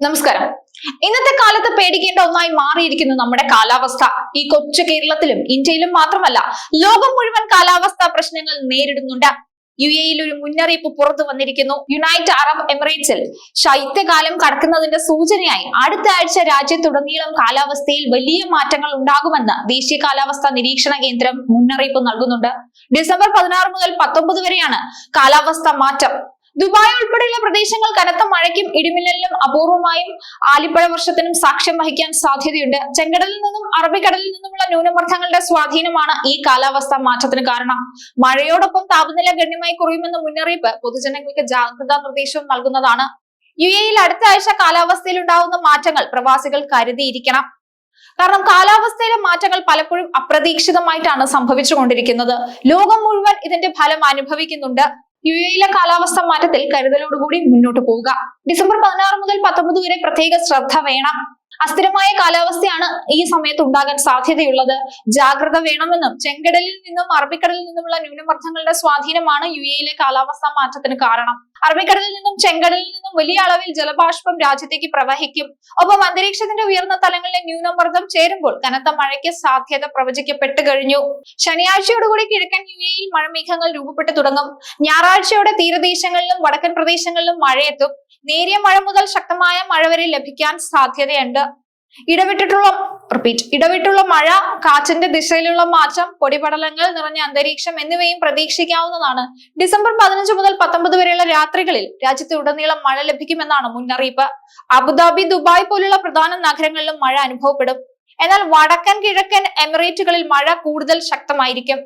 നമസ്കാരം. ഇന്നത്തെ കാലത്ത് പേടിക്കേണ്ട ഒന്നായി മാറിയിരിക്കുന്നു നമ്മുടെ കാലാവസ്ഥ. ഈ കൊച്ചു കേരളത്തിലും ഇന്ത്യയിലും മാത്രമല്ല, ലോകം മുഴുവൻ കാലാവസ്ഥാ പ്രശ്നങ്ങൾ നേരിടുന്നുണ്ട്. UAE ഒരു മുന്നറിയിപ്പ് പുറത്തു വന്നിരിക്കുന്നു. യുണൈറ്റഡ് അറബ് എമിറേറ്റ്സിൽ ശൈത്യകാലം കടക്കുന്നതിന്റെ സൂചനയായി അടുത്ത ആഴ്ച രാജ്യത്തുടനീളം കാലാവസ്ഥയിൽ വലിയ മാറ്റങ്ങൾ ഉണ്ടാകുമെന്ന് ദേശീയ കാലാവസ്ഥാ നിരീക്ഷണ കേന്ദ്രം മുന്നറിയിപ്പ് നൽകുന്നുണ്ട്. ഡിസംബർ 16 മുതൽ 19 വരെയാണ് കാലാവസ്ഥാ മാറ്റം. ദുബായ് ഉൾപ്പെടെയുള്ള പ്രദേശങ്ങൾ കനത്ത മഴയ്ക്കും ഇടിമിന്നലിനും അപൂർവമായും ആലിപ്പഴ വർഷത്തിനും സാക്ഷ്യം വഹിക്കാൻ സാധ്യതയുണ്ട്. ചെങ്കടലിൽ നിന്നും അറബിക്കടലിൽ നിന്നുമുള്ള ന്യൂനമർദ്ദങ്ങളുടെ സ്വാധീനമാണ് ഈ കാലാവസ്ഥാ മാറ്റത്തിന് കാരണം. മഴയോടൊപ്പം താപനില ഗണ്യമായി കുറയുമെന്ന മുന്നറിയിപ്പ് പൊതുജനങ്ങൾക്ക് ജാഗ്രതാ നിർദ്ദേശവും നൽകുന്നതാണ്. UAE അടുത്ത ആഴ്ച കാലാവസ്ഥയിൽ ഉണ്ടാകുന്ന മാറ്റങ്ങൾ പ്രവാസികൾ കരുതിയിരിക്കണം. കാരണം കാലാവസ്ഥയിലെ മാറ്റങ്ങൾ പലപ്പോഴും അപ്രതീക്ഷിതമായിട്ടാണ് സംഭവിച്ചുകൊണ്ടിരിക്കുന്നത്. ലോകം മുഴുവൻ ഇതിന്റെ ഫലം അനുഭവിക്കുന്നുണ്ട്. UAE കാലാവസ്ഥ മാറ്റത്തിൽ കരുതലോടുകൂടി മുന്നോട്ട് പോവുക. ഡിസംബർ 16 മുതൽ 19 വരെ പ്രത്യേക ശ്രദ്ധ വേണം. അസ്ഥിരമായ കാലാവസ്ഥയാണ് ഈ സമയത്ത് ഉണ്ടാകാൻ സാധ്യതയുള്ളത്. ജാഗ്രത വേണമെന്നും ചെങ്കടലിൽ നിന്നും അറബിക്കടലിൽ നിന്നുമുള്ള ന്യൂനമർദ്ദങ്ങളുടെ സ്വാധീനമാണ് UAE കാലാവസ്ഥാ മാറ്റത്തിന് കാരണം. അറബിക്കടലിൽ നിന്നും ചെങ്കടലിൽ നിന്നും വലിയ അളവിൽ ജലബാഷ്പം രാജ്യത്തേക്ക് പ്രവഹിക്കും. ഒപ്പം അന്തരീക്ഷത്തിന്റെ ഉയർന്ന തലങ്ങളിലെ ന്യൂനമർദ്ദം ചേരുമ്പോൾ കനത്ത മഴയ്ക്ക് സാധ്യത പ്രവചിക്കപ്പെട്ടു കഴിഞ്ഞു. ശനിയാഴ്ചയോടുകൂടി കിഴക്കൻ UAE മഴമേഘങ്ങൾ രൂപപ്പെട്ടു തുടങ്ങും. ഞായറാഴ്ചയോടെ തീരദേശങ്ങളിലും വടക്കൻ പ്രദേശങ്ങളിലും മഴയെത്തും. നേരിയ മഴ മുതൽ ശക്തമായ മഴ വരെ ലഭിക്കാൻ സാധ്യതയുണ്ട്. ഇടവിട്ടുള്ള മഴ, കാറ്റിന്റെ ദിശയിലുള്ള മാറ്റം, പൊടിപടലങ്ങൾ നിറഞ്ഞ അന്തരീക്ഷം എന്നിവയും പ്രതീക്ഷിക്കാവുന്നതാണ്. ഡിസംബർ 15 മുതൽ 19 വരെയുള്ള രാത്രികളിൽ രാജ്യത്തുടനീളം മഴ ലഭിക്കുമെന്നാണ് മുന്നറിയിപ്പ്. അബുദാബി, ദുബായ് പോലുള്ള പ്രധാന നഗരങ്ങളിലും മഴ അനുഭവപ്പെടും. എന്നാൽ വടക്കൻ കിഴക്കൻ എമിറേറ്റുകളിൽ മഴ കൂടുതൽ ശക്തമായിരിക്കും.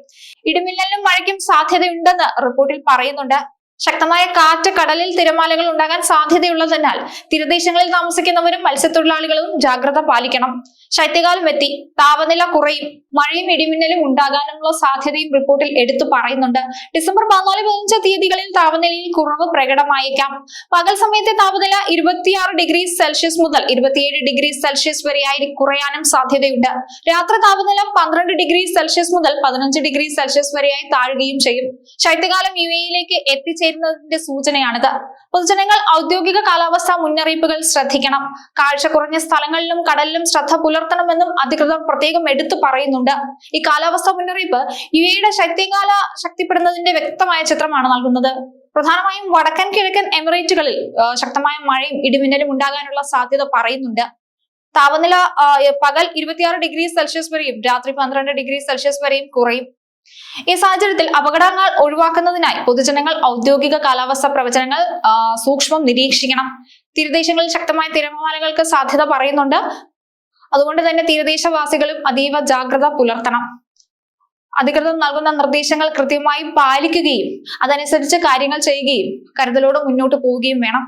ഇടിമിന്നലിനും മഴയ്ക്കും സാധ്യതയുണ്ടെന്ന് റിപ്പോർട്ടിൽ പറയുന്നുണ്ട്. ശക്തമായ കാറ്റ്, കടലിൽ തിരമാലകൾ ഉണ്ടാകാൻ സാധ്യതയുള്ളതിനാൽ തീരദേശങ്ങളിൽ താമസിക്കുന്നവരും മത്സ്യത്തൊഴിലാളികളും ജാഗ്രത പാലിക്കണം. ശൈത്യകാലം എത്തി, താപനില കുറയും, മഴയും ഇടിമിന്നലും ഉണ്ടാകാനുള്ള സാധ്യതയും റിപ്പോർട്ടിൽ എടുത്തു പറയുന്നുണ്ട്. ഡിസംബർ 14-15 തീയതികളിൽ താപനിലയിൽ കുറവ് പ്രകടമായേക്കാം. പകൽ സമയത്തെ താപനില 26 ഡിഗ്രി സെൽഷ്യസ് മുതൽ 27 ഡിഗ്രി സെൽഷ്യസ് വരെയായി കുറയാനും സാധ്യതയുണ്ട്. രാത്രി താപനില 12 ഡിഗ്രി സെൽഷ്യസ് മുതൽ 15 ഡിഗ്രി സെൽഷ്യസ് വരെയായി താഴുകയും ചെയ്യും. ശൈത്യകാലം UAE എത്തിച്ചേരുന്നതിന്റെ സൂചനയാണിത്. പൊതുജനങ്ങൾ ഔദ്യോഗിക കാലാവസ്ഥാ മുന്നറിയിപ്പുകൾ ശ്രദ്ധിക്കണം. കാഴ്ച കുറഞ്ഞ സ്ഥലങ്ങളിലും കടലിലും ശ്രദ്ധ പുലർത്തണമെന്നും അധികൃതർ പ്രത്യേകം എടുത്തു പറയുന്നുണ്ട്. ഈ കാലാവസ്ഥാ മുന്നറിയിപ്പ് UAE ശൈത്യകാല ശക്തിപ്പെടുന്നതിന്റെ വ്യക്തമായ ചിത്രമാണ് നൽകുന്നത്. പ്രധാനമായും വടക്കൻ കിഴക്കൻ എമിറേറ്റുകളിൽ ശക്തമായ മഴയും ഇടിമിന്നലും ഉണ്ടാകാനുള്ള സാധ്യത പറയുന്നുണ്ട്. താപനില പകൽ 26 ഡിഗ്രി സെൽഷ്യസ് വരെയും രാത്രി 12 ഡിഗ്രി സെൽഷ്യസ് വരെയും കുറയും. ഈ സാഹചര്യത്തിൽ അപകടങ്ങൾ ഒഴിവാക്കുന്നതിനായി പൊതുജനങ്ങൾ ഔദ്യോഗിക കാലാവസ്ഥാ പ്രവചനങ്ങൾ സൂക്ഷ്മം നിരീക്ഷിക്കണം. തീരദേശങ്ങളിൽ ശക്തമായ തിരമാലകൾക്ക് സാധ്യത പറയുന്നുണ്ട്. അതുകൊണ്ട് തന്നെ തീരദേശവാസികളും അതീവ ജാഗ്രത പുലർത്തണം. അധികൃതർ നൽകുന്ന നിർദ്ദേശങ്ങൾ കൃത്യമായി പാലിക്കുകയും അതനുസരിച്ച് കാര്യങ്ങൾ ചെയ്യുകയും കരുതലോടെ മുന്നോട്ട് പോവുകയും വേണം.